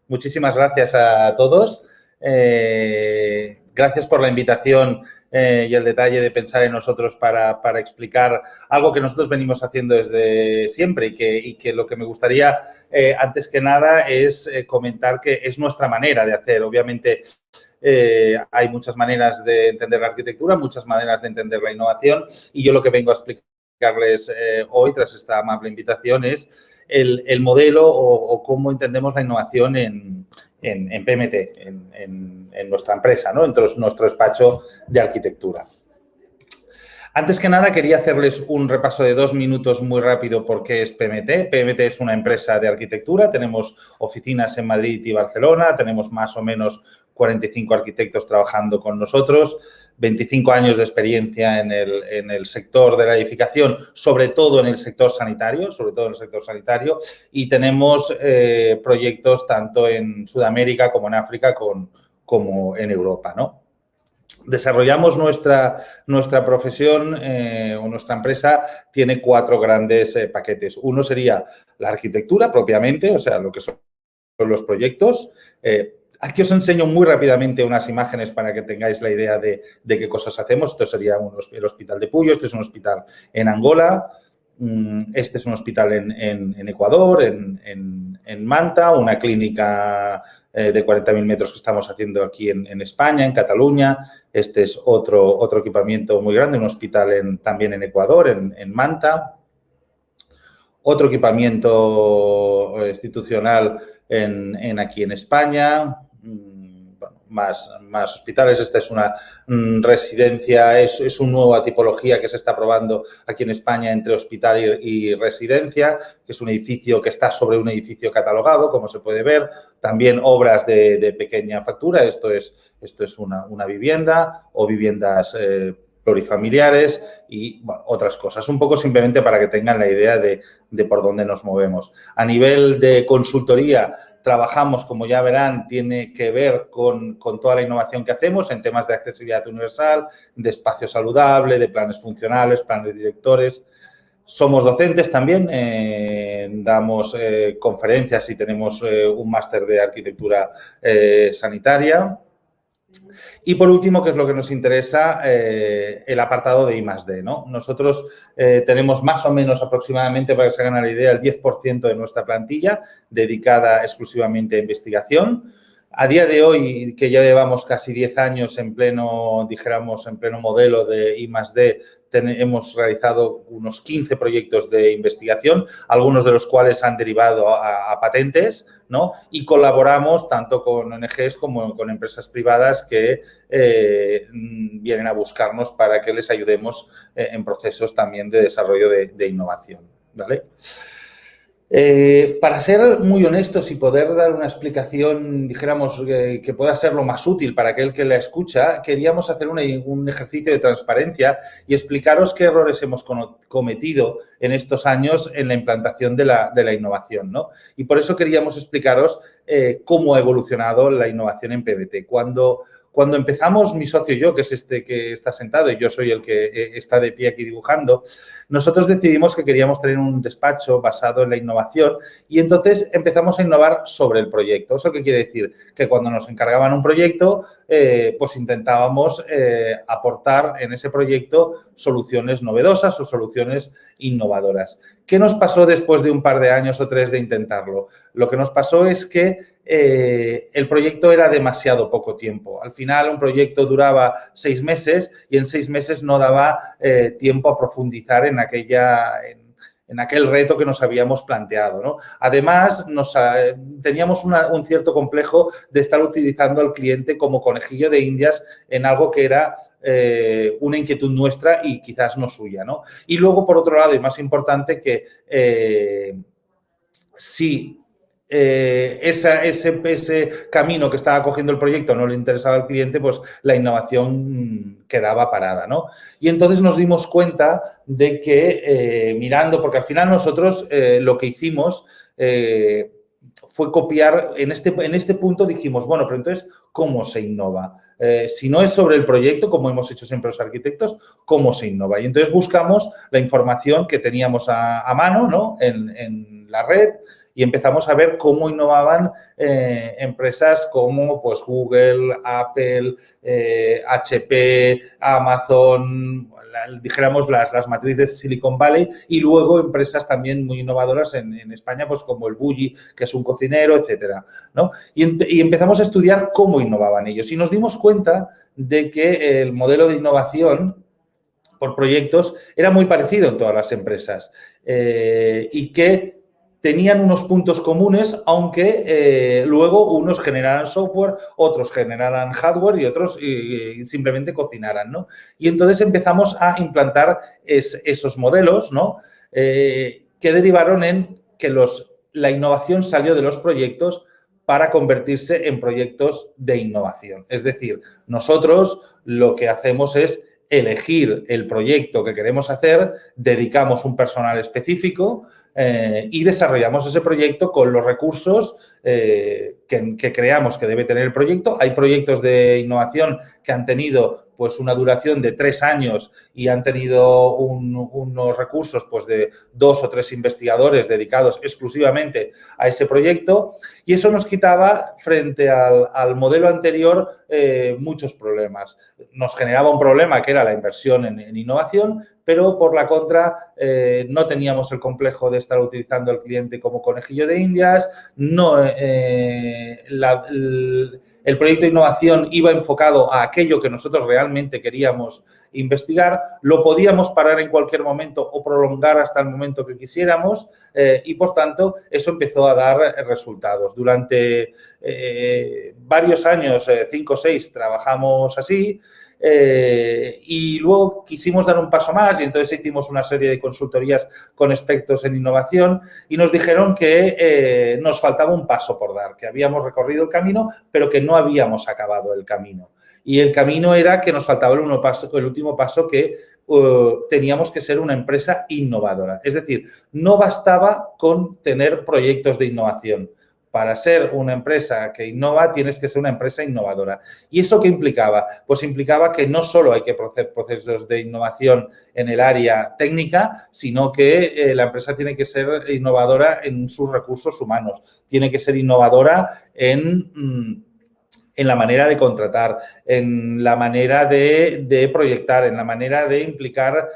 Muchísimas gracias a todos. Gracias por la invitación y el detalle de pensar en nosotros para explicar algo que nosotros venimos haciendo desde siempre y que lo que me gustaría, antes que nada, es comentar que es nuestra manera de hacer. Obviamente, hay muchas maneras de entender la arquitectura, muchas maneras de entender la innovación y yo lo que vengo a explicarles hoy, tras esta amable invitación, es el modelo o cómo entendemos la innovación en PMT, en nuestra empresa, ¿no? En nuestro despacho de arquitectura. Antes que nada, quería hacerles un repaso de 2 minutos muy rápido por qué es PMT. PMT es una empresa de arquitectura, tenemos oficinas en Madrid y Barcelona, tenemos más o menos 45 arquitectos trabajando con nosotros, 25 años de experiencia en el sector de la edificación, sobre todo en el sector sanitario, y tenemos proyectos tanto en Sudamérica como en África como en Europa, ¿no? Desarrollamos nuestra profesión o nuestra empresa tiene 4 grandes paquetes. Uno sería la arquitectura propiamente, o sea, lo que son los proyectos. Aquí os enseño muy rápidamente unas imágenes para que tengáis la idea de qué cosas hacemos. Esto sería el Hospital de Puyo, este es un hospital en Angola, este es un hospital en Ecuador, en Manta, una clínica de 40.000 metros que estamos haciendo aquí en España, en Cataluña. Este es otro equipamiento muy grande, un hospital también en Ecuador, en Manta. Otro equipamiento institucional aquí en España. Bueno, más hospitales. Esta es una residencia, es una nueva tipología que se está probando aquí en España entre hospital y residencia, que es un edificio que está sobre un edificio catalogado, como se puede ver. También obras de pequeña factura. Esto es una vivienda o viviendas plurifamiliares y bueno, otras cosas. Un poco simplemente para que tengan la idea de por dónde nos movemos. A nivel de consultoría, trabajamos, como ya verán, tiene que ver con toda la innovación que hacemos en temas de accesibilidad universal, de espacio saludable, de planes funcionales, planes directores. Somos docentes también, damos conferencias y tenemos un máster de arquitectura sanitaria. Y por último, que es lo que nos interesa, el apartado de I+D, ¿no? Nosotros tenemos más o menos aproximadamente, para que se hagan la idea, el 10% de nuestra plantilla dedicada exclusivamente a investigación. A día de hoy, que ya llevamos casi 10 años en pleno modelo de I+D, hemos realizado unos 15 proyectos de investigación, algunos de los cuales han derivado a patentes, ¿no? Y colaboramos tanto con ONGs como con empresas privadas que vienen a buscarnos para que les ayudemos en procesos también de desarrollo de innovación, ¿vale? Para ser muy honestos y poder dar una explicación, dijéramos, que pueda ser lo más útil para aquel que la escucha, queríamos hacer un ejercicio de transparencia y explicaros qué errores hemos cometido en estos años en la implantación de la innovación, ¿no? Y por eso queríamos explicaros cómo ha evolucionado la innovación en PMT. Cuando empezamos, mi socio y yo, que es este que está sentado y yo soy el que está de pie aquí dibujando, nosotros decidimos que queríamos tener un despacho basado en la innovación y entonces empezamos a innovar sobre el proyecto. ¿Eso qué quiere decir? Que cuando nos encargaban un proyecto, pues intentábamos aportar en ese proyecto soluciones novedosas o soluciones innovadoras. ¿Qué nos pasó después de un par de años o 3 de intentarlo? Lo que nos pasó es que el proyecto era demasiado poco tiempo. Al final, un proyecto duraba 6 meses y en 6 meses no daba tiempo a profundizar en aquel reto que nos habíamos planteado, ¿no? Además, teníamos un cierto complejo de estar utilizando al cliente como conejillo de indias en algo que era una inquietud nuestra y quizás no suya, ¿no? Y luego, por otro lado, y más importante, que si ese camino que estaba cogiendo el proyecto no le interesaba al cliente, pues la innovación quedaba parada, ¿no? Y entonces nos dimos cuenta de que mirando, porque al final nosotros lo que hicimos fue copiar, en este punto dijimos, bueno, pero entonces, ¿cómo se innova? Si no es sobre el proyecto, como hemos hecho siempre los arquitectos, ¿cómo se innova? Y entonces buscamos la información que teníamos a mano, ¿no? En la red y empezamos a ver cómo innovaban empresas como pues, Google, Apple, HP, Amazon, dijéramos las matrices Silicon Valley, y luego empresas también muy innovadoras en España, pues como el Bulli, que es un cocinero, etcétera, ¿no? Y empezamos a estudiar cómo innovaban ellos y nos dimos cuenta de que el modelo de innovación por proyectos era muy parecido en todas las empresas y que tenían unos puntos comunes, aunque luego unos generaran software, otros generaran hardware y otros simplemente cocinaran, ¿no? Y entonces empezamos a implantar esos modelos, ¿no? Que derivaron en que la innovación salió de los proyectos para convertirse en proyectos de innovación. Es decir, nosotros lo que hacemos es elegir el proyecto que queremos hacer, dedicamos un personal específico y desarrollamos ese proyecto con los recursos que creamos que debe tener el proyecto. Hay proyectos de innovación que han tenido pues una duración de 3 años y han tenido unos recursos pues de 2 o 3 investigadores dedicados exclusivamente a ese proyecto, y eso nos quitaba frente al modelo anterior muchos problemas. Nos generaba un problema que era la inversión en innovación, pero por la contra no teníamos el complejo de estar utilizando al cliente como conejillo de indias, el proyecto de innovación iba enfocado a aquello que nosotros realmente queríamos investigar, lo podíamos parar en cualquier momento o prolongar hasta el momento que quisiéramos y, por tanto, eso empezó a dar resultados. Durante varios años, 5 o 6, trabajamos así. Y luego quisimos dar un paso más y entonces hicimos una serie de consultorías con expertos en innovación y nos dijeron que nos faltaba un paso por dar, que habíamos recorrido el camino, pero que no habíamos acabado el camino. Y el camino era que nos faltaba el último paso, que teníamos que ser una empresa innovadora. Es decir, no bastaba con tener proyectos de innovación. Para ser una empresa que innova, tienes que ser una empresa innovadora. ¿Y eso qué implicaba? Pues implicaba que no solo hay que hacer procesos de innovación en el área técnica, sino que la empresa tiene que ser innovadora en sus recursos humanos, tiene que ser innovadora en la manera de contratar, en la manera de proyectar, en la manera de implicar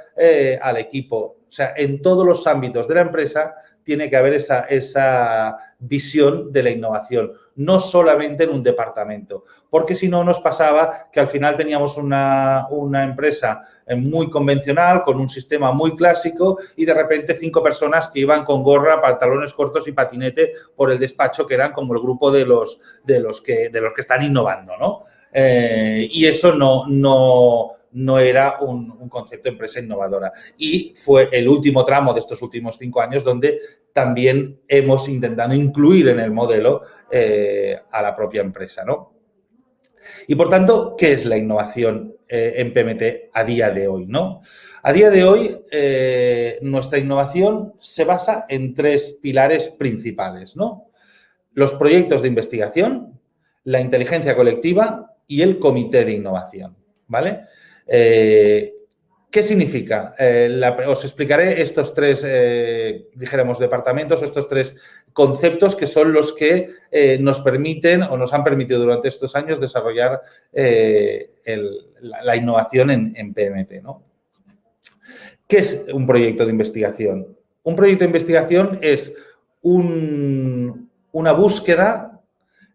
al equipo. O sea, en todos los ámbitos de la empresa tiene que haber esa visión de la innovación, no solamente en un departamento, porque si no nos pasaba que al final teníamos una empresa muy convencional, con un sistema muy clásico y de repente 5 personas que iban con gorra, pantalones cortos y patinete por el despacho, que eran como el grupo de los que están innovando, ¿no? Y eso no era un concepto de empresa innovadora. Y fue el último tramo de estos últimos 5 años donde también hemos intentado incluir en el modelo a la propia empresa, ¿no? Y, por tanto, ¿qué es la innovación en PMT a día de hoy, ¿no? A día de hoy, nuestra innovación se basa en 3 pilares principales, ¿no? Los proyectos de investigación, la inteligencia colectiva y el comité de innovación, ¿vale? ¿Qué significa? Os explicaré estos 3, dijéramos, departamentos, estos 3 conceptos que son los que nos permiten o nos han permitido durante estos años desarrollar la innovación en PMT, ¿no? ¿Qué es un proyecto de investigación? Un proyecto de investigación es una búsqueda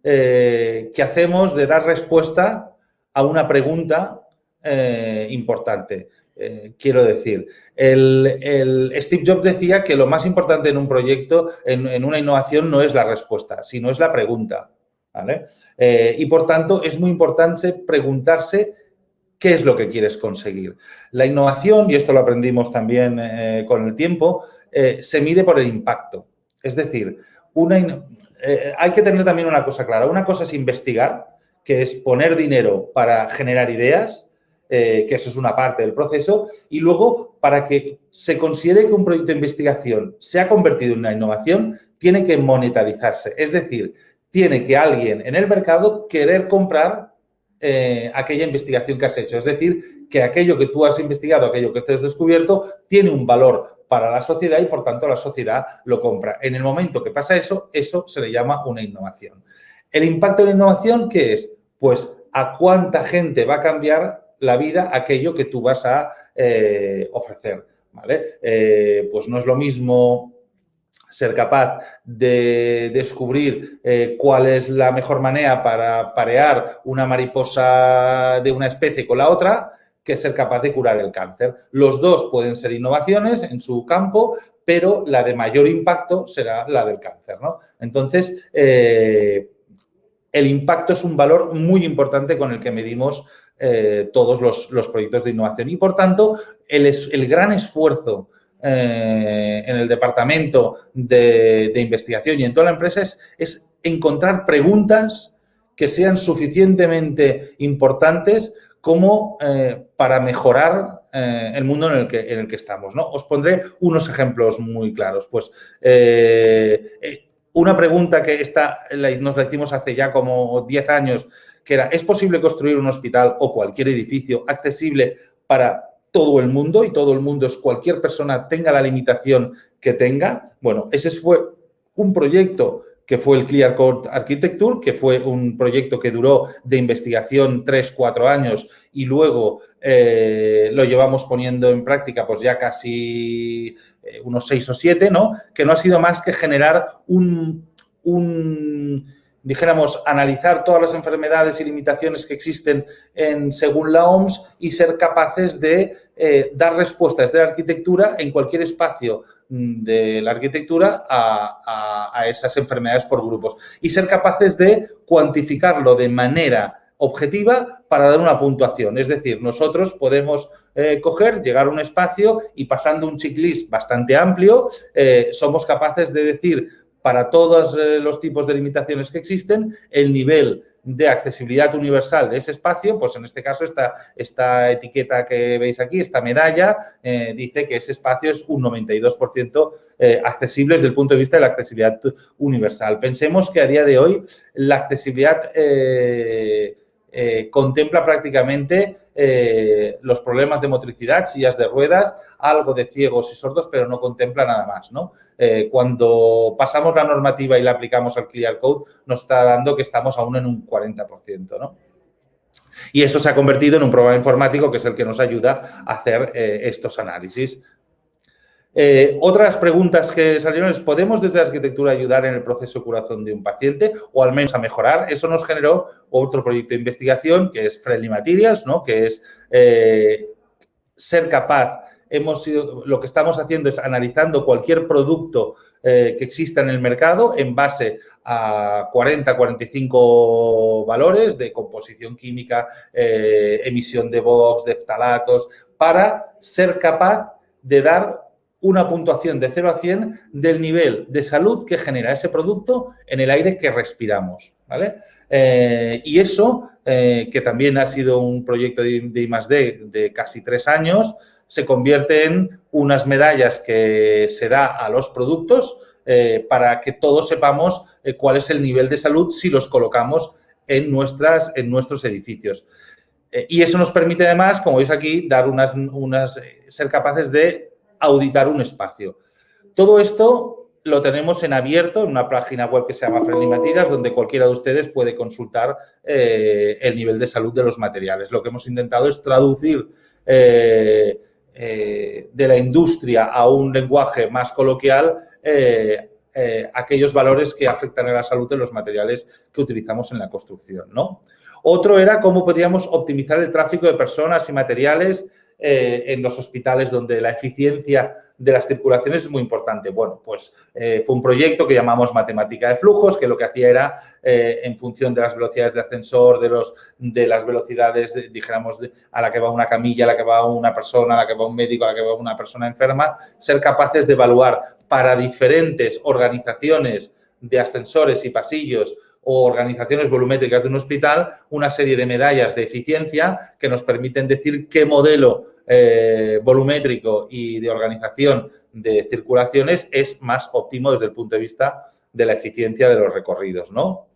que hacemos de dar respuesta a una pregunta importante. Quiero decir, Steve Jobs decía que lo más importante en un proyecto, en una innovación, no es la respuesta, sino es la pregunta, ¿vale? Y, por tanto, es muy importante preguntarse qué es lo que quieres conseguir. La innovación, y esto lo aprendimos también con el tiempo, se mide por el impacto. Es decir, hay que tener también una cosa clara. Una cosa es investigar, que es poner dinero para generar ideas, que eso es una parte del proceso, y luego, para que se considere que un proyecto de investigación se ha convertido en una innovación, tiene que monetarizarse. Es decir, tiene que alguien en el mercado querer comprar aquella investigación que has hecho. Es decir, que aquello que tú has investigado, aquello que te has descubierto, tiene un valor para la sociedad y, por tanto, la sociedad lo compra. En el momento que pasa eso, eso se le llama una innovación. ¿El impacto de la innovación qué es? Pues a cuánta gente va a cambiar la vida aquello que tú vas a ofrecer, ¿vale? Pues no es lo mismo ser capaz de descubrir cuál es la mejor manera para parear una mariposa de una especie con la otra, que ser capaz de curar el cáncer. Los dos pueden ser innovaciones en su campo, pero la de mayor impacto será la del cáncer, ¿no? Entonces, el impacto es un valor muy importante con el que medimos todos los proyectos de innovación y, por tanto, el gran esfuerzo en el departamento de investigación y en toda la empresa es encontrar preguntas que sean suficientemente importantes como para mejorar el mundo en el que estamos, ¿no? Os pondré unos ejemplos muy claros. Pues una pregunta que nos la hicimos hace ya como 10 años, que era, ¿es posible construir un hospital o cualquier edificio accesible para todo el mundo? Y todo el mundo es cualquier persona, tenga la limitación que tenga. Bueno, ese fue un proyecto que fue el Clear Code Architecture, que fue un proyecto que duró de investigación 3-4 años y luego lo llevamos poniendo en práctica pues ya casi unos 6 o 7, ¿no? Que no ha sido más que generar dijéramos, analizar todas las enfermedades y limitaciones que existen según la OMS y ser capaces de dar respuestas de la arquitectura en cualquier espacio de la arquitectura a esas enfermedades por grupos y ser capaces de cuantificarlo de manera objetiva para dar una puntuación. Es decir, nosotros podemos llegar a un espacio y pasando un checklist bastante amplio, somos capaces de decir para todos los tipos de limitaciones que existen, el nivel de accesibilidad universal de ese espacio, pues en este caso esta etiqueta que veis aquí, esta medalla, dice que ese espacio es un 92% accesible desde el punto de vista de la accesibilidad universal. Pensemos que a día de hoy la accesibilidad contempla prácticamente los problemas de motricidad, sillas de ruedas, algo de ciegos y sordos, pero no contempla nada más, ¿no? Cuando pasamos la normativa y la aplicamos al Clear Code, nos está dando que estamos aún en un 40%, ¿no? Y eso se ha convertido en un programa informático que es el que nos ayuda a hacer estos análisis. Otras preguntas que salieron es, ¿podemos desde la arquitectura ayudar en el proceso de curación de un paciente o al menos a mejorar? Eso nos generó otro proyecto de investigación que es Friendly Materials, ¿no? Que es ser capaz, lo que estamos haciendo es analizando cualquier producto que exista en el mercado en base a 40-45 valores de composición química, emisión de VOx, de ftalatos, para ser capaz de dar una puntuación de 0 a 100 del nivel de salud que genera ese producto en el aire que respiramos, ¿vale? Y eso, que también ha sido un proyecto de I+D de casi 3 años, se convierte en unas medallas que se da a los productos para que todos sepamos cuál es el nivel de salud si los colocamos en nuestros edificios. Y eso nos permite además, como veis aquí, dar ser capaces de auditar un espacio. Todo esto lo tenemos en abierto en una página web que se llama Friendly Materials, donde cualquiera de ustedes puede consultar el nivel de salud de los materiales. Lo que hemos intentado es traducir de la industria a un lenguaje más coloquial aquellos valores que afectan a la salud de los materiales que utilizamos en la construcción, ¿no? Otro era cómo podríamos optimizar el tráfico de personas y materiales en los hospitales donde la eficiencia de las circulaciones es muy importante. Bueno, pues fue un proyecto que llamamos Matemática de Flujos, que lo que hacía era, en función de las velocidades de ascensor, de las velocidades, dijéramos, a la que va una camilla, a la que va una persona, a la que va un médico, a la que va una persona enferma, ser capaces de evaluar para diferentes organizaciones de ascensores y pasillos o organizaciones volumétricas de un hospital, una serie de medallas de eficiencia que nos permiten decir qué modelo volumétrico y de organización de circulaciones es más óptimo desde el punto de vista de la eficiencia de los recorridos, ¿no?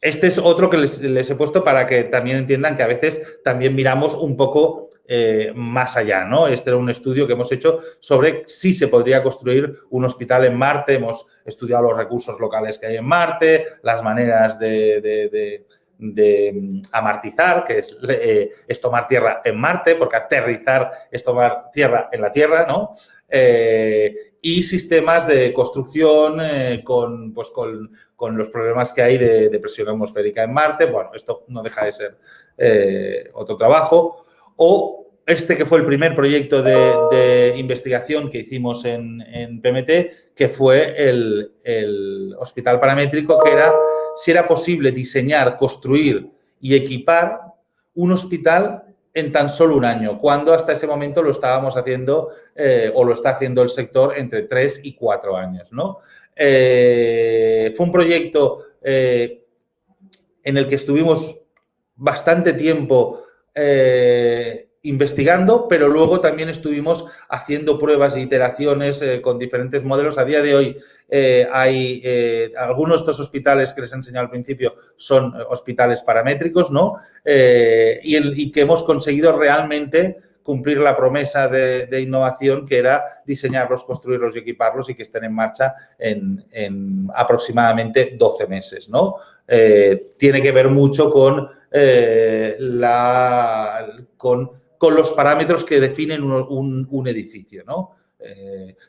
Este es otro que les he puesto para que también entiendan que a veces también miramos un poco más allá, ¿no? Este era un estudio que hemos hecho sobre si se podría construir un hospital en Marte. Hemos estudiado los recursos locales que hay en Marte, las maneras de amartizar, que es tomar tierra en Marte, porque aterrizar es tomar tierra en la Tierra, ¿no? Y sistemas de construcción con los problemas que hay de presión atmosférica en Marte. Bueno, esto no deja de ser otro trabajo. O este que fue el primer proyecto de investigación que hicimos en PMT, que fue el hospital paramétrico, que era si era posible diseñar, construir y equipar un hospital en tan solo un año, cuando hasta ese momento lo estábamos haciendo o lo está haciendo el sector entre 3 y 4 años, ¿no? Fue un proyecto en el que estuvimos bastante tiempo investigando, pero luego también estuvimos haciendo pruebas e iteraciones con diferentes modelos. A día de hoy hay algunos de estos hospitales que les he enseñado al principio son hospitales paramétricos, ¿no? Y que hemos conseguido realmente cumplir la promesa de innovación, que era diseñarlos, construirlos y equiparlos y que estén en marcha en aproximadamente 12 meses, ¿no? Tiene que ver mucho con los parámetros que definen un edificio, ¿no?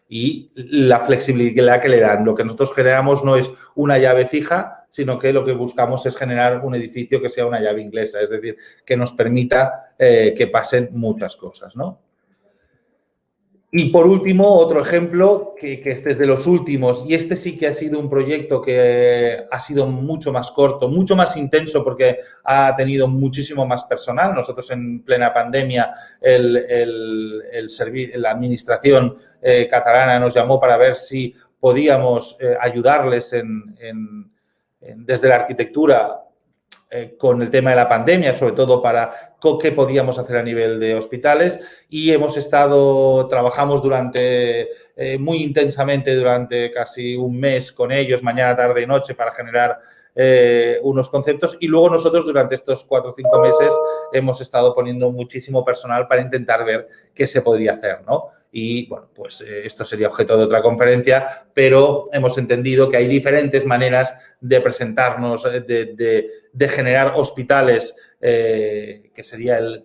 Y la flexibilidad que le dan. Lo que nosotros generamos no es una llave fija, sino que lo que buscamos es generar un edificio que sea una llave inglesa, es decir, que nos permita que pasen muchas cosas, ¿no? Y por último, otro ejemplo, que este es de los últimos, y este sí que ha sido un proyecto que ha sido mucho más corto, mucho más intenso, porque ha tenido muchísimo más personal. Nosotros en plena pandemia, la administración catalana nos llamó para ver si podíamos ayudarles desde la arquitectura con el tema de la pandemia, sobre todo para qué podíamos hacer a nivel de hospitales, y trabajamos muy intensamente durante casi un mes con ellos, mañana, tarde y noche, para generar unos conceptos, y luego nosotros durante estos 4 o 5 meses hemos estado poniendo muchísimo personal para intentar ver qué se podría hacer, ¿no? Y, bueno, pues esto sería objeto de otra conferencia, pero hemos entendido que hay diferentes maneras de presentarnos, de generar hospitales, que sería el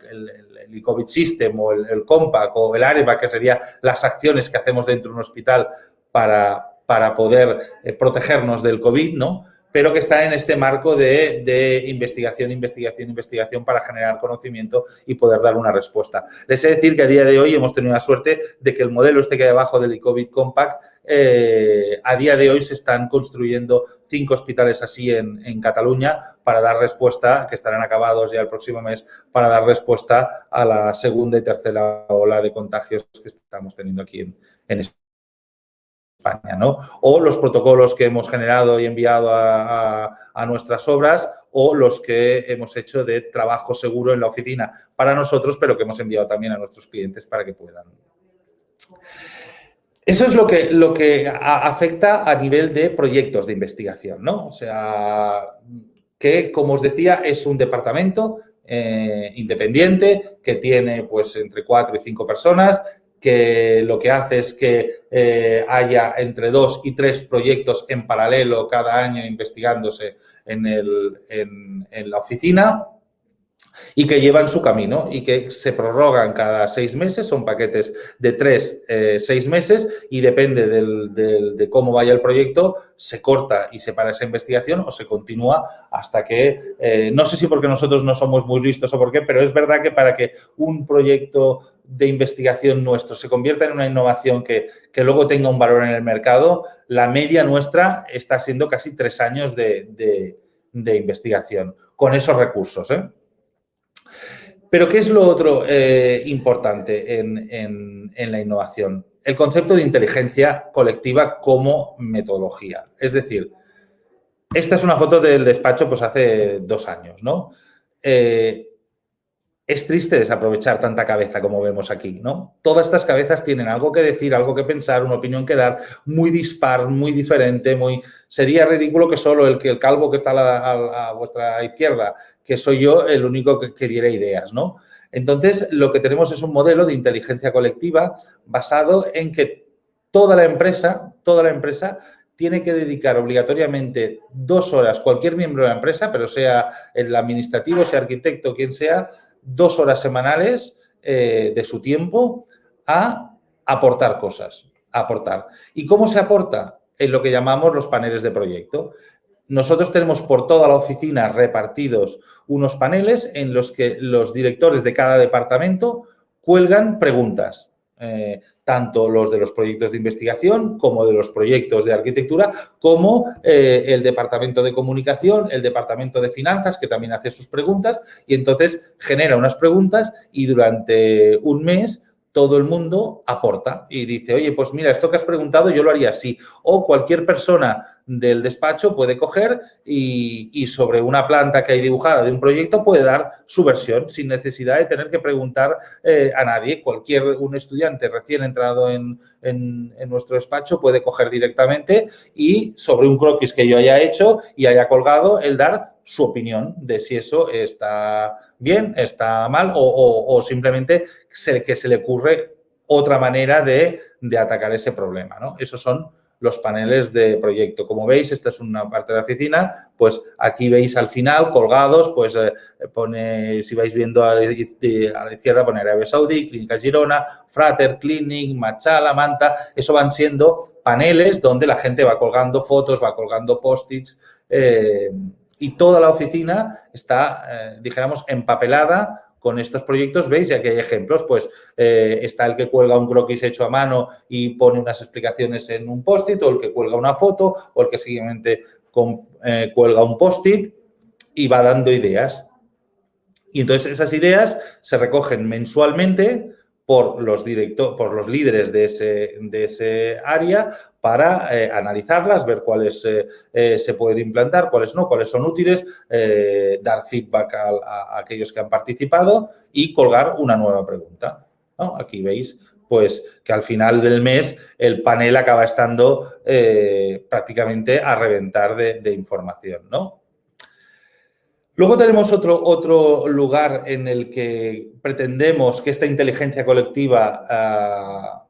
e-COVID System o el Compact o el AREVA, que serían las acciones que hacemos dentro de un hospital para poder protegernos del COVID, ¿no? Pero que está en este marco de investigación para generar conocimiento y poder dar una respuesta. Les he de decir que a día de hoy hemos tenido la suerte de que el modelo este que hay abajo del e-COVID Compact, a día de hoy se están construyendo 5 hospitales así en Cataluña para dar respuesta, que estarán acabados ya el próximo mes, para dar respuesta a la segunda y tercera ola de contagios que estamos teniendo aquí en España, ¿no? O los protocolos que hemos generado y enviado a nuestras obras, o los que hemos hecho de trabajo seguro en la oficina para nosotros, pero que hemos enviado también a nuestros clientes para que puedan. Eso es lo que afecta a nivel de proyectos de investigación, ¿no? O sea, que, como os decía, es un departamento independiente que tiene pues entre 4 y 5 personas, que lo que hace es que haya entre 2 y 3 proyectos en paralelo cada año investigándose en la oficina, y que llevan su camino y que se prorrogan cada 6 meses, son paquetes de 3, 6 meses, y depende de cómo vaya el proyecto, se corta y se para esa investigación o se continúa hasta que, no sé si porque nosotros no somos muy listos o por qué, pero es verdad que para que un proyecto de investigación nuestro se convierta en una innovación que luego tenga un valor en el mercado, la media nuestra está siendo casi 3 años de investigación con esos recursos, ¿eh? Pero, ¿qué es lo otro importante en la innovación? El concepto de inteligencia colectiva como metodología. Es decir, esta es una foto del despacho pues hace 2 años, ¿no? Es triste desaprovechar tanta cabeza como vemos aquí, ¿no? Todas estas cabezas tienen algo que decir, algo que pensar, una opinión que dar, muy dispar, muy diferente, muy... Sería ridículo que solo el calvo que está a vuestra izquierda, que soy yo, el único que diera ideas, ¿no? Entonces, lo que tenemos es un modelo de inteligencia colectiva basado en que toda la empresa tiene que dedicar obligatoriamente 2 horas, cualquier miembro de la empresa, pero sea el administrativo, sea arquitecto, quien sea, 2 horas semanales de su tiempo a aportar cosas, a aportar. ¿Y cómo se aporta? En lo que llamamos los paneles de proyecto. Nosotros tenemos por toda la oficina repartidos unos paneles en los que los directores de cada departamento cuelgan preguntas. Tanto los de los proyectos de investigación como de los proyectos de arquitectura, como el departamento de comunicación, el departamento de finanzas, que también hace sus preguntas, y entonces genera unas preguntas y durante un mes todo el mundo aporta y dice, oye, pues mira, esto que has preguntado yo lo haría así. O cualquier persona del despacho puede coger y sobre una planta que hay dibujada de un proyecto puede dar su versión sin necesidad de tener que preguntar a nadie. Un estudiante recién entrado en nuestro despacho puede coger directamente y sobre un croquis que yo haya hecho y haya colgado, el dar su opinión de si eso está bien, está mal o simplemente que se le ocurre otra manera de atacar ese problema, ¿no? Esos son los paneles de proyecto. Como veis, esta es una parte de la oficina, pues aquí veis al final, colgados, pues pone, si vais viendo a la izquierda, pone Arabia Saudí, Clínica Girona, Frater, Clinic, Machala, Manta, eso van siendo paneles donde la gente va colgando fotos, va colgando post-its, y toda la oficina está, dijéramos, empapelada con estos proyectos. ¿Veis? Ya que hay ejemplos, pues está el que cuelga un croquis hecho a mano y pone unas explicaciones en un post-it, o el que cuelga una foto, o el que siguiente cuelga un post-it y va dando ideas. Y entonces esas ideas se recogen mensualmente por los líderes de ese área para analizarlas, ver cuáles se pueden implantar, cuáles no, cuáles son útiles, dar feedback a aquellos que han participado y colgar una nueva pregunta, ¿no? Aquí veis pues que al final del mes el panel acaba estando prácticamente a reventar de información, ¿no? Luego tenemos otro lugar en el que pretendemos que esta inteligencia colectiva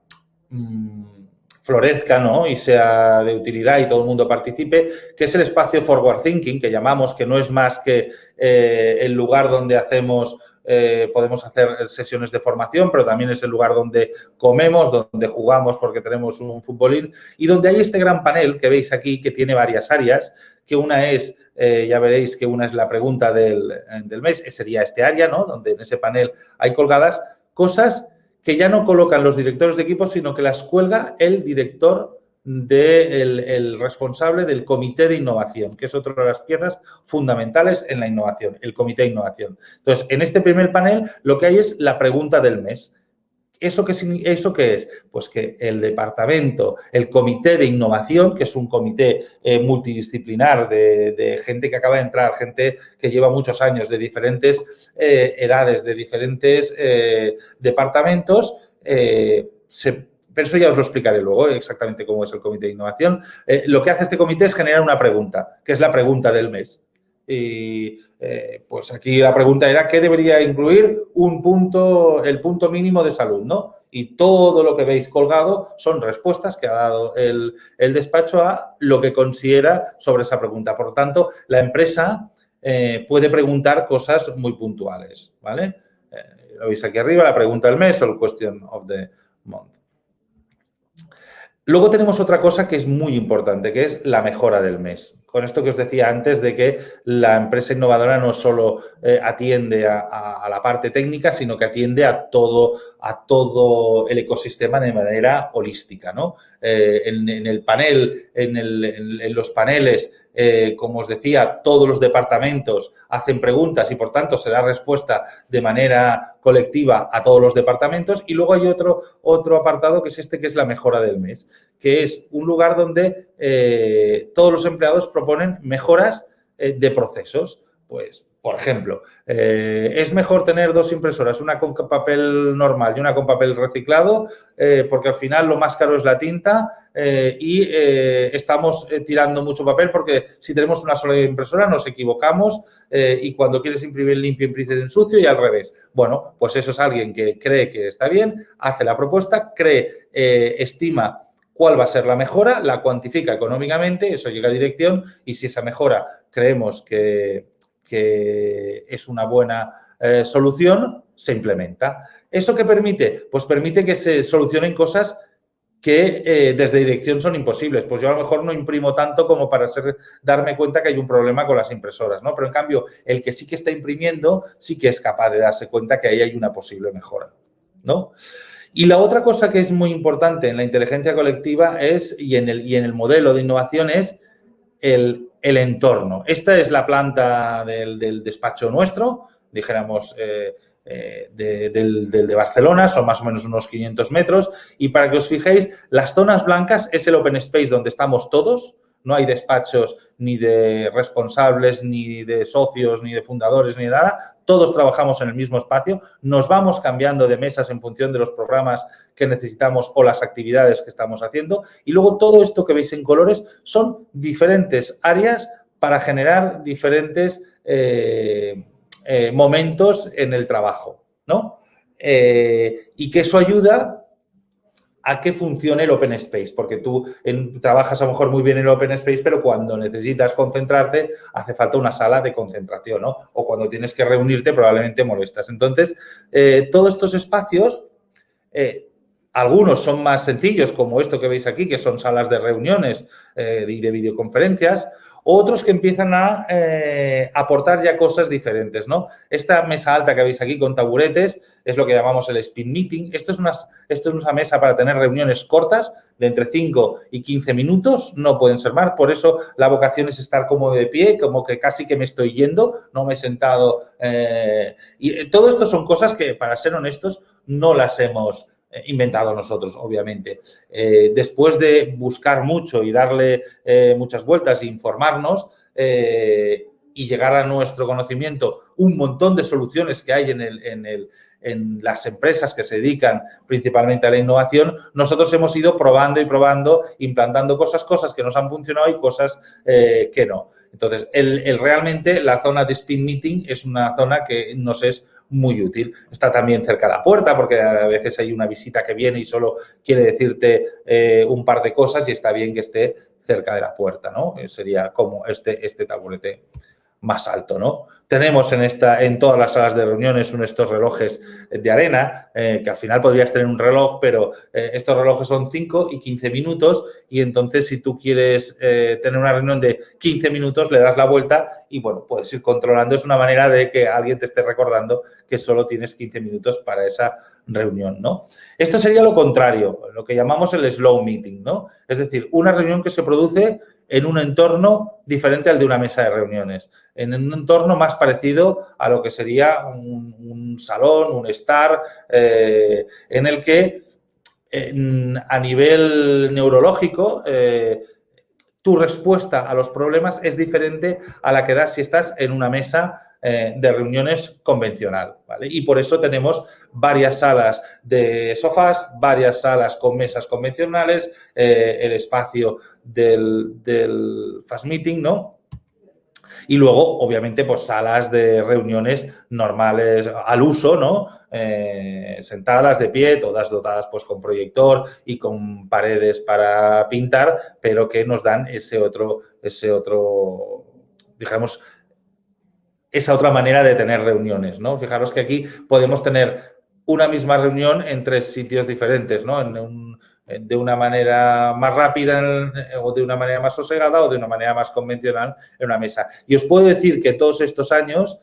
florezca, ¿no? Y sea de utilidad y todo el mundo participe, que es el espacio Forward Thinking, que llamamos, que no es más que el lugar donde podemos hacer sesiones de formación, pero también es el lugar donde comemos, donde jugamos porque tenemos un futbolín y donde hay este gran panel que veis aquí que tiene varias áreas, que una es, ya veréis que una es la pregunta del mes, sería este área, ¿no? Donde en ese panel hay colgadas cosas que ya no colocan los directores de equipo, sino que las cuelga el director el responsable del comité de innovación, que es otra de las piezas fundamentales en la innovación, el comité de innovación. Entonces, en este primer panel lo que hay es la pregunta del mes. ¿Eso qué es? Pues que el departamento, el comité de innovación, que es un comité multidisciplinar de gente que acaba de entrar, gente que lleva muchos años, de diferentes edades, de diferentes departamentos, pero eso ya os lo explicaré luego exactamente cómo es el comité de innovación. Lo que hace este comité es generar una pregunta, que es la pregunta del mes. Y pues aquí la pregunta era ¿qué debería incluir el punto mínimo de salud, ¿no? Y todo lo que veis colgado son respuestas que ha dado el despacho a lo que considera sobre esa pregunta. Por lo tanto, la empresa puede preguntar cosas muy puntuales, ¿vale? Lo veis aquí arriba, la pregunta del mes o el question of the month. Luego tenemos otra cosa que es muy importante, que es la mejora del mes. Con esto que os decía antes de que la empresa innovadora no solo atiende a la parte técnica, sino que atiende a todo el ecosistema de manera holística, ¿no? En el panel, en los paneles, como os decía, todos los departamentos hacen preguntas y, por tanto, se da respuesta de manera colectiva a todos los departamentos. Y luego hay otro apartado que es este, que es la mejora del mes, que es un lugar donde todos los empleados proponen mejoras de procesos. Pues Por ejemplo, es mejor tener dos impresoras, una con papel normal y una con papel reciclado, porque al final lo más caro es la tinta y estamos tirando mucho papel porque si tenemos una sola impresora nos equivocamos y cuando quieres imprimir limpio, imprimes en sucio y al revés. Bueno, pues eso es alguien que cree que está bien, hace la propuesta, estima cuál va a ser la mejora, la cuantifica económicamente, eso llega a dirección y si esa mejora creemos que es una buena solución, se implementa. ¿Eso qué permite? Pues permite que se solucionen cosas que desde dirección son imposibles. Pues yo a lo mejor no imprimo tanto como para darme cuenta que hay un problema con las impresoras, ¿no? Pero en cambio, el que sí que está imprimiendo sí que es capaz de darse cuenta que ahí hay una posible mejora, ¿no? Y la otra cosa que es muy importante en la inteligencia colectiva es, y en el modelo de innovación es el entorno. Esta es la planta del despacho nuestro, dijéramos, del de Barcelona, son más o menos unos 500 metros. Y para que os fijéis, las zonas blancas es el open space donde estamos todos. No hay despachos ni de responsables, ni de socios, ni de fundadores, ni nada. Todos trabajamos en el mismo espacio. Nos vamos cambiando de mesas en función de los programas que necesitamos o las actividades que estamos haciendo. Y luego todo esto que veis en colores son diferentes áreas para generar diferentes momentos en el trabajo, ¿no? Y que eso ayuda a que funcione el open space, porque tú trabajas a lo mejor muy bien en el open space, pero cuando necesitas concentrarte hace falta una sala de concentración, ¿no? O cuando tienes que reunirte probablemente molestas. Entonces, todos estos espacios, algunos son más sencillos, como esto que veis aquí, que son salas de reuniones y de videoconferencias, otros que empiezan a aportar ya cosas diferentes, ¿no? Esta mesa alta que veis aquí con taburetes es lo que llamamos el speed meeting. Esto es una mesa para tener reuniones cortas de entre 5 y 15 minutos, no pueden ser más. Por eso la vocación es estar como de pie, como que casi que me estoy yendo, no me he sentado. Y todo esto son cosas que, para ser honestos, no las hemos inventado nosotros, obviamente. Después de buscar mucho y darle muchas vueltas e informarnos y llegar a nuestro conocimiento un montón de soluciones que hay en las empresas que se dedican principalmente a la innovación, nosotros hemos ido probando y probando, implantando cosas que nos han funcionado y cosas que no. Entonces, realmente la zona de speed meeting es una zona que nos es muy útil. Está también cerca de la puerta porque a veces hay una visita que viene y solo quiere decirte un par de cosas y está bien que esté cerca de la puerta, ¿no? Sería como este taburete más alto, ¿no? Tenemos en todas las salas de reuniones estos relojes de arena, que al final podrías tener un reloj, pero estos relojes son 5 y 15 minutos y entonces si tú quieres tener una reunión de 15 minutos, le das la vuelta y, bueno, puedes ir controlando. Es una manera de que alguien te esté recordando que solo tienes 15 minutos para esa reunión, ¿no? Esto sería lo contrario, lo que llamamos el slow meeting, ¿no? Es decir, una reunión que se produce en un entorno diferente al de una mesa de reuniones, en un entorno más parecido a lo que sería un salón, un estar, en el que a nivel neurológico tu respuesta a los problemas es diferente a la que das si estás en una mesa de reuniones convencional, ¿vale? Y por eso tenemos varias salas de sofás, varias salas con mesas convencionales, el espacio del fast meeting, ¿no? Y luego, obviamente, pues salas de reuniones normales al uso, ¿no? Sentadas de pie, todas dotadas pues con proyector y con paredes para pintar, pero que nos dan ese otro, digamos, esa otra manera de tener reuniones, ¿no? Fijaros que aquí podemos tener una misma reunión en 3 sitios diferentes, ¿no? De una manera más rápida o de una manera más sosegada o de una manera más convencional en una mesa. Y os puedo decir que todos estos años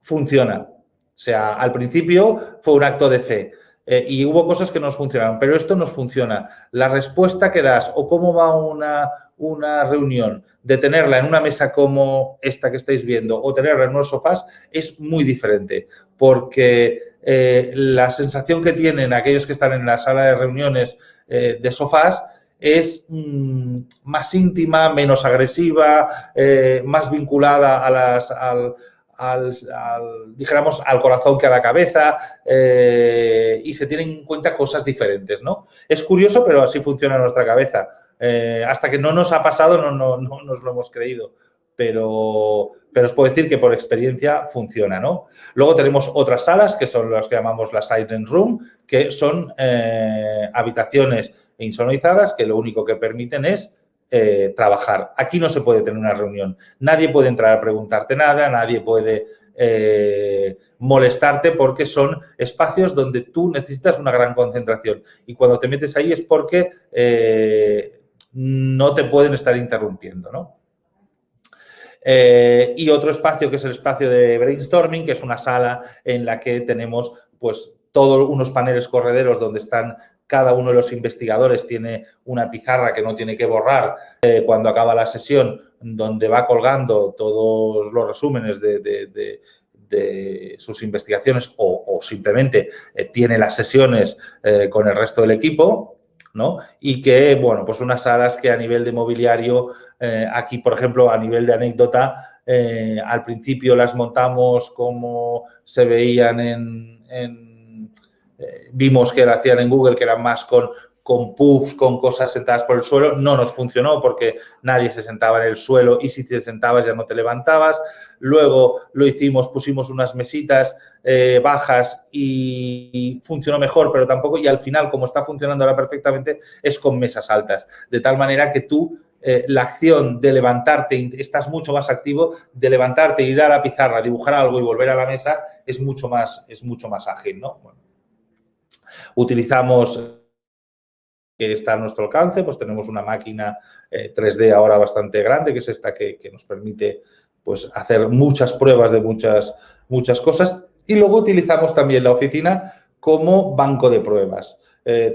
funciona. O sea, al principio fue un acto de fe. Y hubo cosas que nos funcionaron, pero esto nos funciona. La respuesta que das o cómo va una reunión, de tenerla en una mesa como esta que estáis viendo o tenerla en unos sofás es muy diferente, porque la sensación que tienen aquellos que están en la sala de reuniones de sofás es más íntima, menos agresiva, más vinculada dijéramos, al corazón que a la cabeza, y se tienen en cuenta cosas diferentes, ¿no? Es curioso, pero así funciona nuestra cabeza. Hasta que no nos ha pasado no nos lo hemos creído, pero os puedo decir que por experiencia funciona, ¿no? Luego tenemos otras salas que son las que llamamos la Silent Room, que son habitaciones insonorizadas que lo único que permiten es trabajar. Aquí no se puede tener una reunión. Nadie puede entrar a preguntarte nada, nadie puede molestarte, porque son espacios donde tú necesitas una gran concentración. Y cuando te metes ahí es porque no te pueden estar interrumpiendo, ¿no? Y otro espacio que es el espacio de brainstorming, que es una sala en la que tenemos pues todos unos paneles correderos donde están cada uno de los investigadores, tiene una pizarra que no tiene que borrar cuando acaba la sesión, donde va colgando todos los resúmenes de sus investigaciones o simplemente tiene las sesiones con el resto del equipo, ¿no? Y que, bueno, pues unas salas que a nivel de mobiliario, aquí, por ejemplo, a nivel de anécdota, al principio las montamos como se veían vimos que la hacían en Google, que eran más con puffs, con cosas sentadas por el suelo. No nos funcionó porque nadie se sentaba en el suelo y si te sentabas ya no te levantabas. Luego lo hicimos, pusimos unas mesitas bajas y funcionó mejor, pero tampoco. Y al final, como está funcionando ahora perfectamente, es con mesas altas. De tal manera que tú, la acción de levantarte, estás mucho más activo, de levantarte, ir a la pizarra, dibujar algo y volver a la mesa, es mucho más ágil, ¿no? Bueno. Utilizamos, que está a nuestro alcance, pues tenemos una máquina 3D ahora bastante grande, que es esta que nos permite pues hacer muchas pruebas de muchas cosas. Y luego utilizamos también la oficina como banco de pruebas.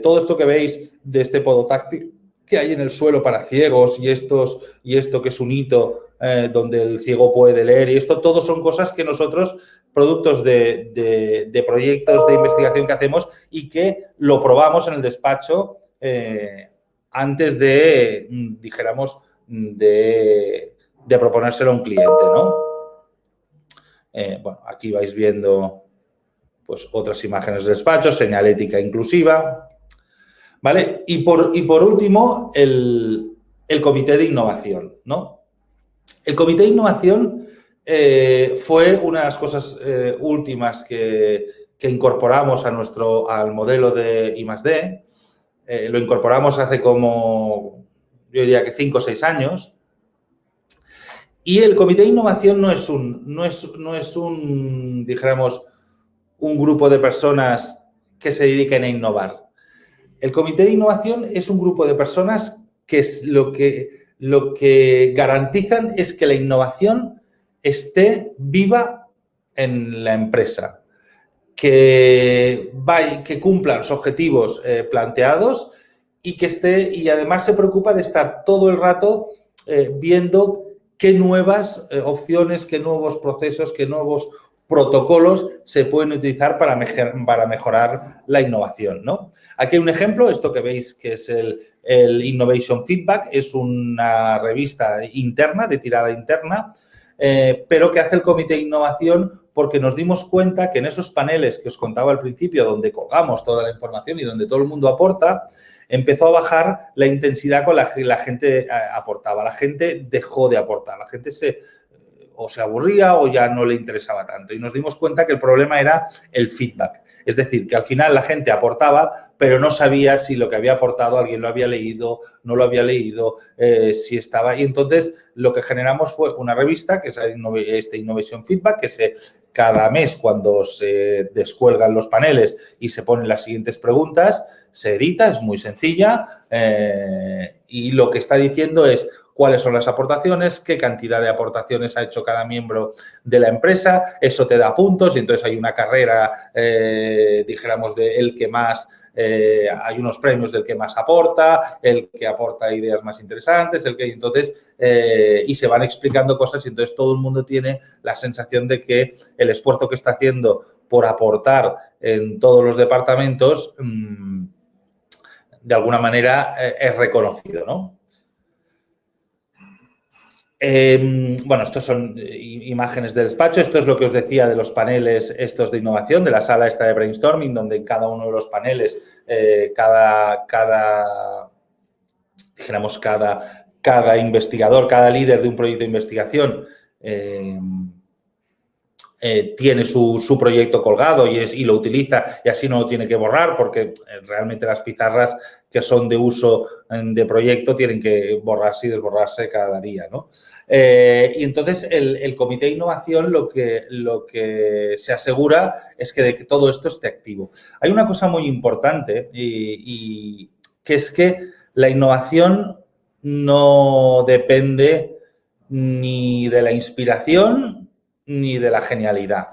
Todo esto que veis de este podotáctil que hay en el suelo para ciegos y esto que es un hito donde el ciego puede leer, y esto todo son cosas que nosotros, productos de proyectos de investigación que hacemos y que lo probamos en el despacho antes de, dijéramos, de proponérselo a un cliente, ¿no? Bueno, aquí vais viendo pues otras imágenes del despacho, señalética inclusiva, ¿vale? Y por último, el comité de innovación, ¿no? El comité de innovación fue una de las cosas últimas que incorporamos al modelo de I+D. Lo incorporamos hace como, yo diría que 5 o 6 años. Y el comité de innovación no es un, dijéramos, un grupo de personas que se dediquen a innovar. El comité de innovación es un grupo de personas que lo que garantizan es que la innovación esté viva en la empresa, que cumpla los objetivos planteados y además se preocupa de estar todo el rato viendo qué nuevas opciones, qué nuevos procesos, qué nuevos protocolos se pueden utilizar para mejorar la innovación, ¿no? Aquí hay un ejemplo, esto que veis que es el Innovation Feedback, es una revista interna, de tirada interna, pero que hace el comité de innovación porque nos dimos cuenta que en esos paneles que os contaba al principio, donde colgamos toda la información y donde todo el mundo aporta, empezó a bajar la intensidad con la que la gente aportaba. La gente dejó de aportar, la gente se aburría o ya no le interesaba tanto. Y nos dimos cuenta que el problema era el feedback. Es decir, que al final la gente aportaba, pero no sabía si lo que había aportado alguien lo había leído, no lo había leído, si estaba. Y entonces lo que generamos fue una revista, que es este Innovation Feedback, que cada mes, cuando se descuelgan los paneles y se ponen las siguientes preguntas, se edita, es muy sencilla, y lo que está diciendo es cuáles son las aportaciones, qué cantidad de aportaciones ha hecho cada miembro de la empresa, eso te da puntos y entonces hay una carrera, dijéramos, de el que más, hay unos premios del que más aporta, el que aporta ideas más interesantes, y se van explicando cosas y entonces todo el mundo tiene la sensación de que el esfuerzo que está haciendo por aportar en todos los departamentos de alguna manera es reconocido, ¿no? Bueno, estos son imágenes del despacho. Esto es lo que os decía de los paneles estos de innovación, de la sala esta de brainstorming, donde en cada uno de los paneles, dijéramos, cada investigador, cada líder de un proyecto de investigación tiene su proyecto colgado y lo utiliza y así no lo tiene que borrar porque realmente las pizarras que son de uso de proyecto tienen que borrarse y desborrarse cada día, ¿no? Y entonces el comité de innovación lo que se asegura es que todo esto esté activo. Hay una cosa muy importante y que es que la innovación no depende ni de la inspiración ni de la genialidad.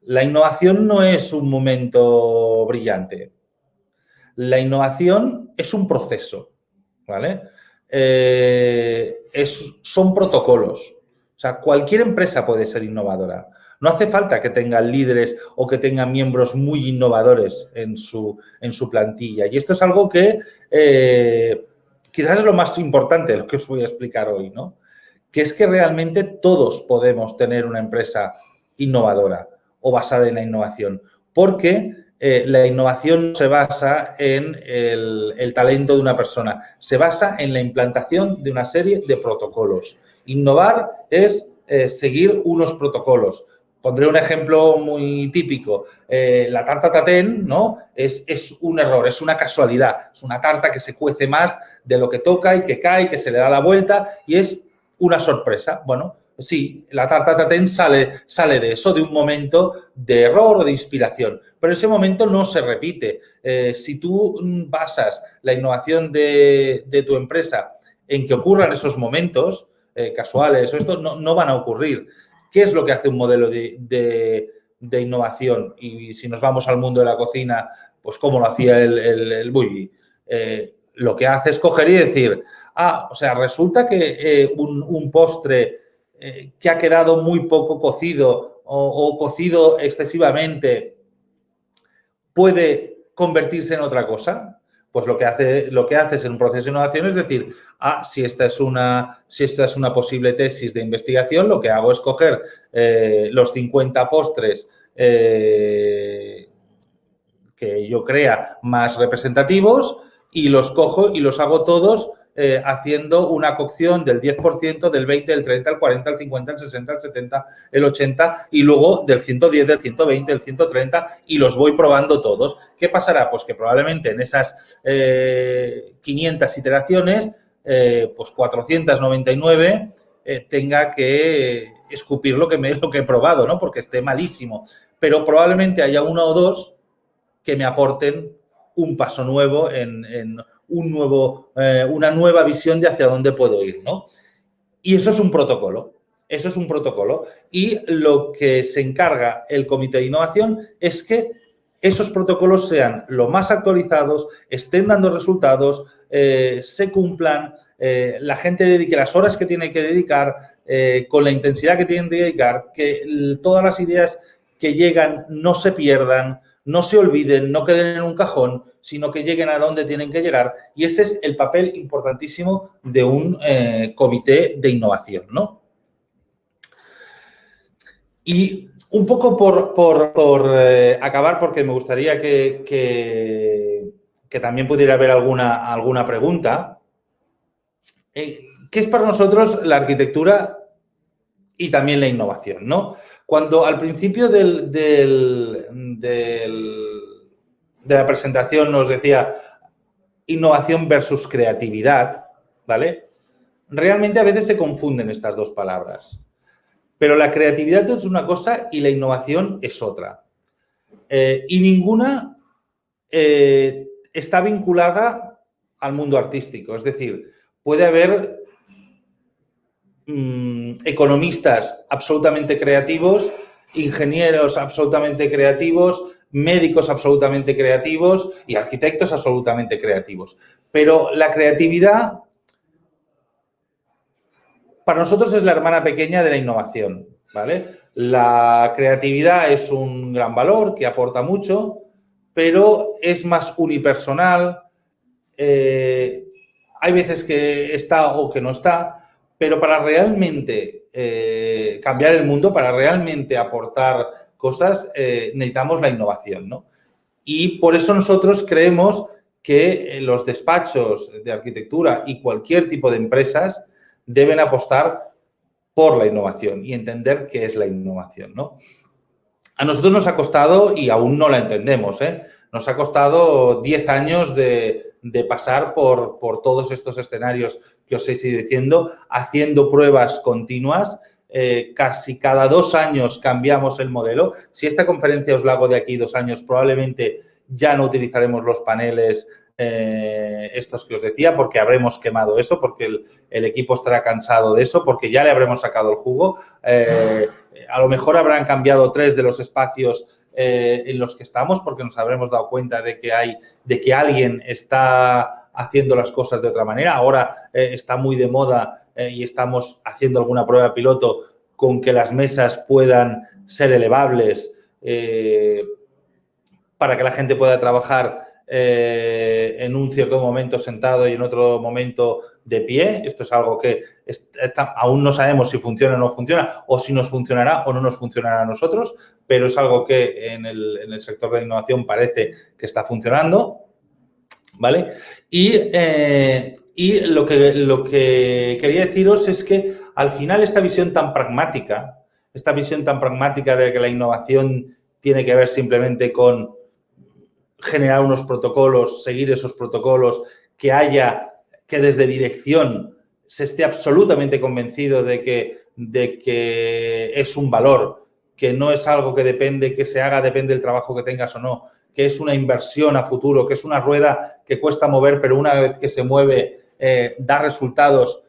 La innovación no es un momento brillante. La innovación es un proceso, ¿vale? Son protocolos. O sea, cualquier empresa puede ser innovadora. No hace falta que tenga líderes o que tenga miembros muy innovadores en su plantilla. Y esto es algo que quizás es lo más importante de lo que os voy a explicar hoy, ¿no? Que es que realmente todos podemos tener una empresa innovadora o basada en la innovación, porque la innovación no se basa en el talento de una persona, se basa en la implantación de una serie de protocolos. Innovar es seguir unos protocolos. Pondré un ejemplo muy típico. La tarta Tatén, ¿no? Es un error, es una casualidad. Es una tarta que se cuece más de lo que toca y que cae, que se le da la vuelta y es una sorpresa. Bueno, sí, la tarta Tatén sale de eso, de un momento de error o de inspiración, pero ese momento no se repite. Si tú basas la innovación de tu empresa en que ocurran esos momentos casuales o esto, no van a ocurrir. ¿Qué es lo que hace un modelo de innovación? Y si nos vamos al mundo de la cocina, pues cómo lo hacía el Bulli. Lo que hace es coger y decir, o sea, resulta que un postre que ha quedado muy poco cocido o cocido excesivamente puede convertirse en otra cosa. Pues lo que haces en un proceso de innovación es decir, si esta es una posible tesis de investigación, lo que hago es coger los 50 postres que yo crea más representativos y los cojo y los hago todos haciendo una cocción del 10%, del 20%, del 30%, del 40%, del 50%, del 60%, del 70%, el 80% y luego del 110%, del 120%, del 130% y los voy probando todos. ¿Qué pasará? Pues que probablemente en esas 500 iteraciones, pues 499 tenga que escupir lo que he probado, ¿no? Porque esté malísimo. Pero probablemente haya uno o dos que me aporten un paso nuevo en una nueva visión de hacia dónde puedo ir, ¿no? Y eso es un protocolo. Eso es un protocolo. Y lo que se encarga el comité de innovación es que esos protocolos sean lo más actualizados, estén dando resultados, se cumplan, la gente dedique las horas que tiene que dedicar, con la intensidad que tienen que dedicar, que todas las ideas que llegan no se pierdan, no se olviden, no queden en un cajón, sino que lleguen a donde tienen que llegar. Y ese es el papel importantísimo de un comité de innovación, ¿no? Y un poco por acabar, porque me gustaría que también pudiera haber alguna pregunta. ¿Qué es para nosotros la arquitectura y también la innovación, ¿no? Cuando al principio de la presentación nos decía innovación versus creatividad, ¿vale? Realmente a veces se confunden estas dos palabras. Pero la creatividad es una cosa y la innovación es otra. Y ninguna está vinculada al mundo artístico. Es decir, puede haber economistas absolutamente creativos, ingenieros absolutamente creativos, médicos absolutamente creativos y arquitectos absolutamente creativos. Pero la creatividad para nosotros es la hermana pequeña de la innovación, ¿vale? La creatividad es un gran valor que aporta mucho, pero es más unipersonal, hay veces que está o que no está, pero para realmente cambiar el mundo, para realmente aportar cosas, necesitamos la innovación, ¿no? Y por eso nosotros creemos que los despachos de arquitectura y cualquier tipo de empresas deben apostar por la innovación y entender qué es la innovación, ¿no? A nosotros nos ha costado, y aún no la entendemos, nos ha costado 10 años de pasar por todos estos escenarios que os he ido diciendo, haciendo pruebas continuas. Casi cada 2 años cambiamos el modelo. Si esta conferencia os la hago de aquí 2 años, probablemente ya no utilizaremos los paneles estos que os decía, porque habremos quemado eso, porque el equipo estará cansado de eso, porque ya le habremos sacado el jugo. A lo mejor habrán cambiado 3 de los espacios en los que estamos, porque nos habremos dado cuenta de que alguien está haciendo las cosas de otra manera. Ahora está muy de moda y estamos haciendo alguna prueba piloto con que las mesas puedan ser elevables para que la gente pueda trabajar en un cierto momento sentado y en otro momento de pie. Esto es algo que aún no sabemos si funciona o no funciona, o si nos funcionará o no nos funcionará a nosotros, pero es algo que en el sector de innovación parece que está funcionando, ¿vale? Y lo que quería deciros es que al final esta visión tan pragmática de que la innovación tiene que ver simplemente con generar unos protocolos, seguir esos protocolos, que desde dirección se esté absolutamente convencido de que es un valor, que no es algo que se haga, depende del trabajo que tengas o no, que es una inversión a futuro, que es una rueda que cuesta mover, pero una vez que se mueve da resultados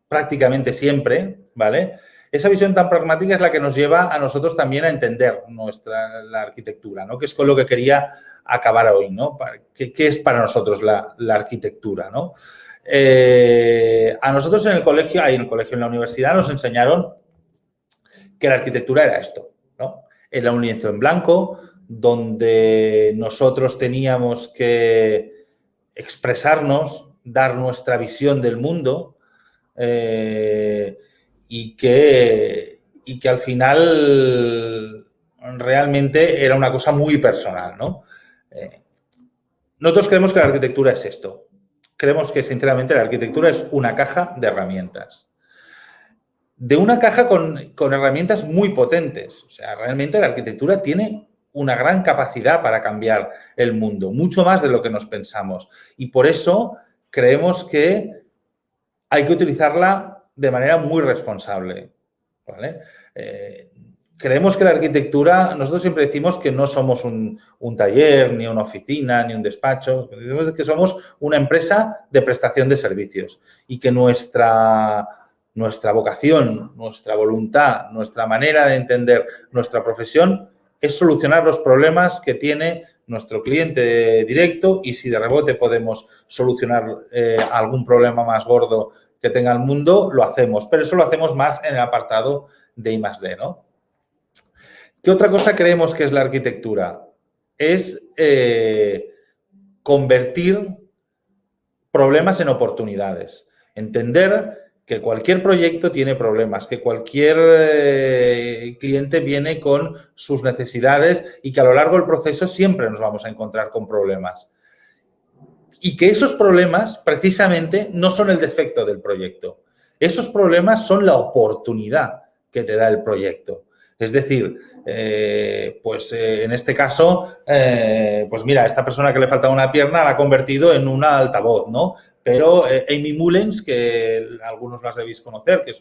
prácticamente siempre, ¿vale? Esa visión tan pragmática es la que nos lleva a nosotros también a entender la arquitectura, ¿no? Que es con lo que quería acabar hoy, ¿no? ¿Qué es para nosotros la arquitectura, ¿no? A nosotros en el colegio, en la universidad, nos enseñaron que la arquitectura era esto, ¿no? Era un lienzo en blanco donde nosotros teníamos que expresarnos, dar nuestra visión del mundo y que al final realmente era una cosa muy personal, ¿no? Nosotros creemos que la arquitectura es esto. Creemos que, sinceramente, la arquitectura es una caja de herramientas. De una caja con herramientas muy potentes. O sea, realmente la arquitectura tiene una gran capacidad para cambiar el mundo, mucho más de lo que nos pensamos. Y por eso creemos que hay que utilizarla de manera muy responsable, ¿vale? Creemos que la arquitectura, nosotros siempre decimos que no somos un taller, ni una oficina, ni un despacho, decimos que somos una empresa de prestación de servicios y que nuestra vocación, nuestra voluntad, nuestra manera de entender nuestra profesión es solucionar los problemas que tiene nuestro cliente directo y si de rebote podemos solucionar algún problema más gordo que tenga el mundo, lo hacemos. Pero eso lo hacemos más en el apartado de I+D, ¿no? ¿Qué otra cosa creemos que es la arquitectura? Es convertir problemas en oportunidades. Entender que cualquier proyecto tiene problemas, que cualquier cliente viene con sus necesidades y que a lo largo del proceso siempre nos vamos a encontrar con problemas. Y que esos problemas, precisamente, no son el defecto del proyecto. Esos problemas son la oportunidad que te da el proyecto. Es decir, en este caso, pues mira, esta persona que le faltaba una pierna la ha convertido en una altavoz, ¿no? Pero Amy Mullens, que algunos las debéis conocer, que es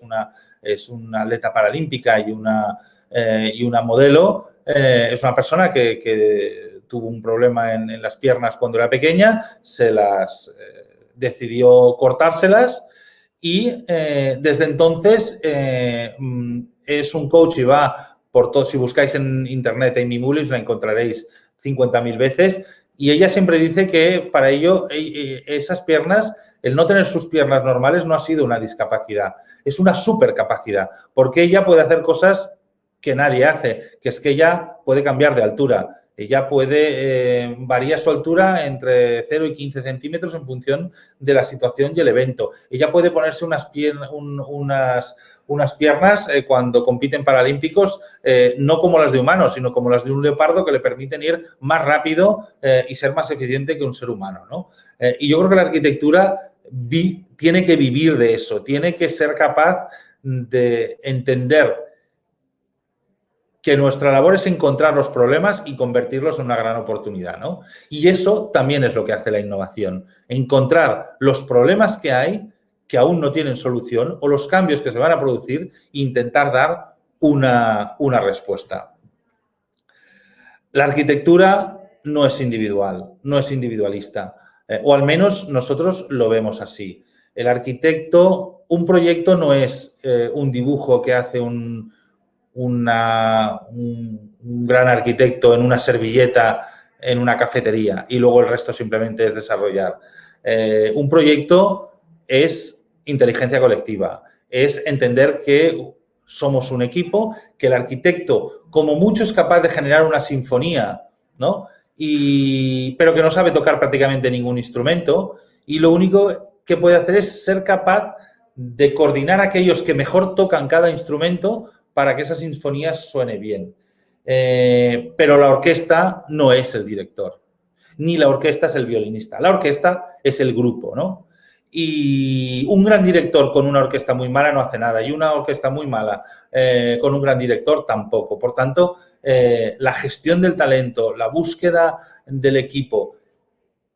una atleta paralímpica y una modelo, es una persona que tuvo un problema en las piernas cuando era pequeña, decidió cortárselas y desde entonces es un coach y va por todo. Si buscáis en internet Amy Mullens la encontraréis 50.000 veces y ella siempre dice que para ello esas piernas, el no tener sus piernas normales no ha sido una discapacidad, es una supercapacidad porque ella puede hacer cosas que nadie hace, que es que ella puede cambiar de altura. Ella puede, varía su altura entre 0 y 15 centímetros en función de la situación y el evento. Ella puede ponerse unas piernas cuando compiten paralímpicos, no como las de humanos, sino como las de un leopardo, que le permiten ir más rápido y ser más eficiente que un ser humano, ¿no? Y yo creo que la arquitectura tiene que vivir de eso, tiene que ser capaz de entender que nuestra labor es encontrar los problemas y convertirlos en una gran oportunidad, ¿no? Y eso también es lo que hace la innovación, encontrar los problemas que hay que aún no tienen solución o los cambios que se van a producir e intentar dar una respuesta. La arquitectura no es individual, no es individualista, o al menos nosotros lo vemos así. El arquitecto, un proyecto no es un dibujo que hace un gran arquitecto en una servilleta en una cafetería y luego el resto simplemente es desarrollar. Un proyecto es inteligencia colectiva, es entender que somos un equipo, que el arquitecto, como mucho, es capaz de generar una sinfonía, ¿no? Pero que no sabe tocar prácticamente ningún instrumento y lo único que puede hacer es ser capaz de coordinar a aquellos que mejor tocan cada instrumento para que esa sinfonía suene bien. Pero la orquesta no es el director, ni la orquesta es el violinista. La orquesta es el grupo, ¿no? Y un gran director con una orquesta muy mala no hace nada y una orquesta muy mala con un gran director tampoco. Por tanto, la gestión del talento, la búsqueda del equipo,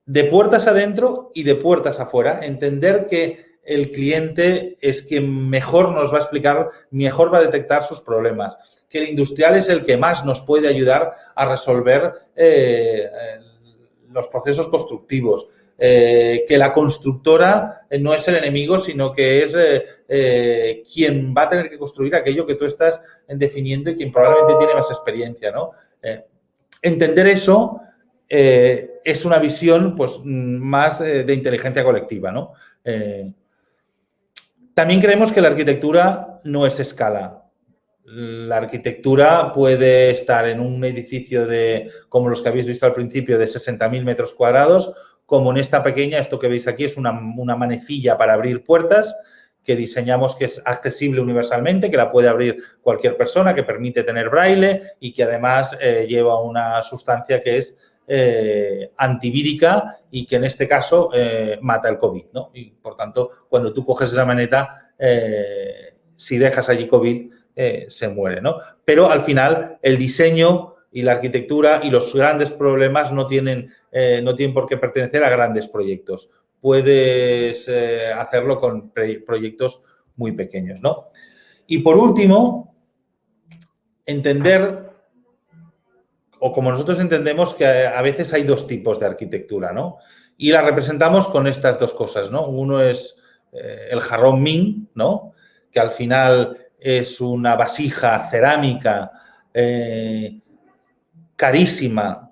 de puertas adentro y de puertas afuera, entender que el cliente es quien mejor nos va a explicar, mejor va a detectar sus problemas, que el industrial es el que más nos puede ayudar a resolver los procesos constructivos, que la constructora no es el enemigo, sino que es quien va a tener que construir aquello que tú estás definiendo y quien probablemente tiene más experiencia, ¿no? Entender eso es una visión pues, más de inteligencia colectiva, ¿no? También creemos que la arquitectura no es escala. La arquitectura puede estar en un edificio como los que habéis visto al principio, de 60.000 metros cuadrados, como en esta pequeña, esto que veis aquí es una manecilla para abrir puertas que diseñamos que es accesible universalmente, que la puede abrir cualquier persona, que permite tener braille y que además lleva una sustancia que es antivírica y que en este caso mata el COVID, ¿no? Y por tanto, cuando tú coges esa maneta, si dejas allí COVID, se muere, ¿no? Pero al final el diseño y la arquitectura y los grandes problemas no tienen por qué pertenecer a grandes proyectos. Puedes hacerlo con proyectos muy pequeños, ¿no? Y por último, entender, o como nosotros entendemos, que a veces hay dos tipos de arquitectura, ¿no? Y la representamos con estas dos cosas, ¿no? Uno es el jarrón Ming, ¿no? Que al final es una vasija cerámica carísima.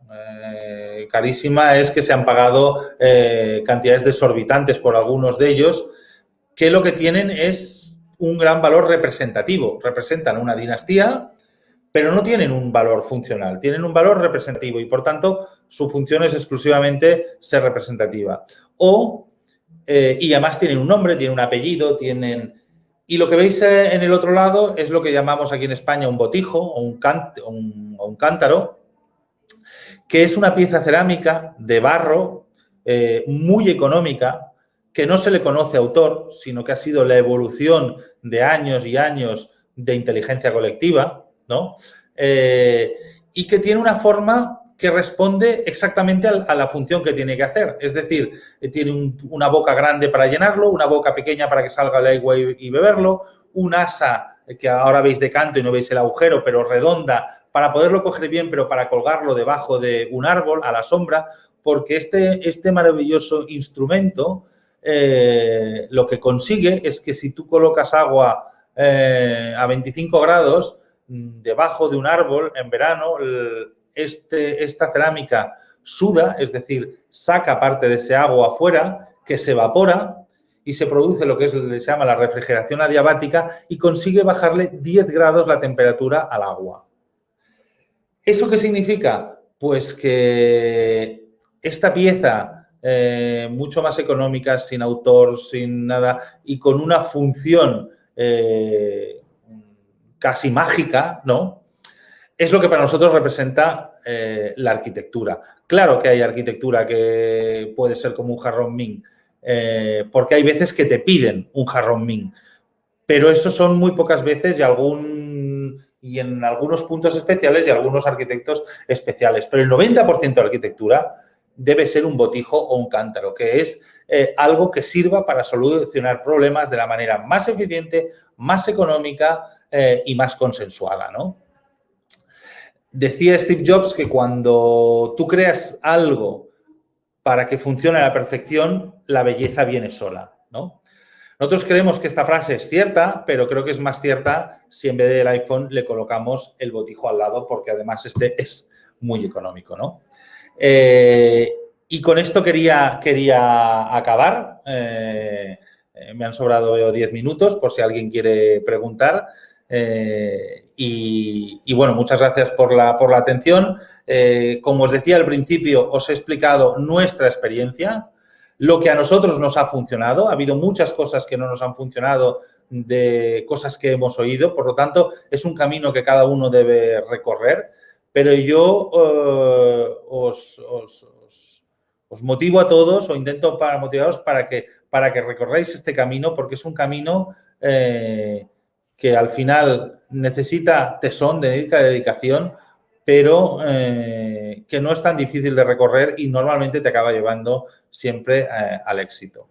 Carísima es que se han pagado cantidades desorbitantes por algunos de ellos, que lo que tienen es un gran valor representativo. Representan una dinastía, pero no tienen un valor funcional, tienen un valor representativo y, por tanto, su función es exclusivamente ser representativa. Y además tienen un nombre, tienen un apellido, Y lo que veis en el otro lado es lo que llamamos aquí en España un botijo o un cántaro, que es una pieza cerámica de barro muy económica, que no se le conoce autor, sino que ha sido la evolución de años y años de inteligencia colectiva, ¿no? Y que tiene una forma que responde exactamente a la función que tiene que hacer. Es decir, tiene una boca grande para llenarlo, una boca pequeña para que salga el agua y beberlo, un asa que ahora veis de canto y no veis el agujero, pero redonda, para poderlo coger bien, pero para colgarlo debajo de un árbol, a la sombra, porque este maravilloso instrumento lo que consigue es que si tú colocas agua a 25 grados debajo de un árbol en verano, esta cerámica suda, es decir, saca parte de ese agua afuera, que se evapora y se produce lo que se llama la refrigeración adiabática y consigue bajarle 10 grados la temperatura al agua. ¿Eso qué significa? Pues que esta pieza, mucho más económica, sin autor, sin nada, y con una función casi mágica, ¿no? Es lo que para nosotros representa la arquitectura. Claro que hay arquitectura que puede ser como un jarrón Ming, porque hay veces que te piden un jarrón Ming, pero eso son muy pocas veces y en algunos puntos especiales y algunos arquitectos especiales. Pero el 90% de arquitectura debe ser un botijo o un cántaro, que es algo que sirva para solucionar problemas de la manera más eficiente, más económica y más consensuada, ¿no? Decía Steve Jobs que cuando tú creas algo para que funcione a la perfección, la belleza viene sola, ¿no? Nosotros creemos que esta frase es cierta, pero creo que es más cierta si en vez del iPhone le colocamos el botijo al lado, porque además este es muy económico, ¿no? Y con esto quería acabar. Me han sobrado, veo, 10 minutos, por si alguien quiere preguntar. Y bueno, muchas gracias por la atención. Como os decía al principio, os he explicado nuestra experiencia, lo que a nosotros nos ha funcionado. Ha habido muchas cosas que no nos han funcionado, de cosas que hemos oído. Por lo tanto, es un camino que cada uno debe recorrer. Pero yo os motivo a todos o intento motivaros para que recorráis este camino, porque es un camino que al final necesita tesón, necesita dedicación, pero que no es tan difícil de recorrer y normalmente te acaba llevando siempre al éxito.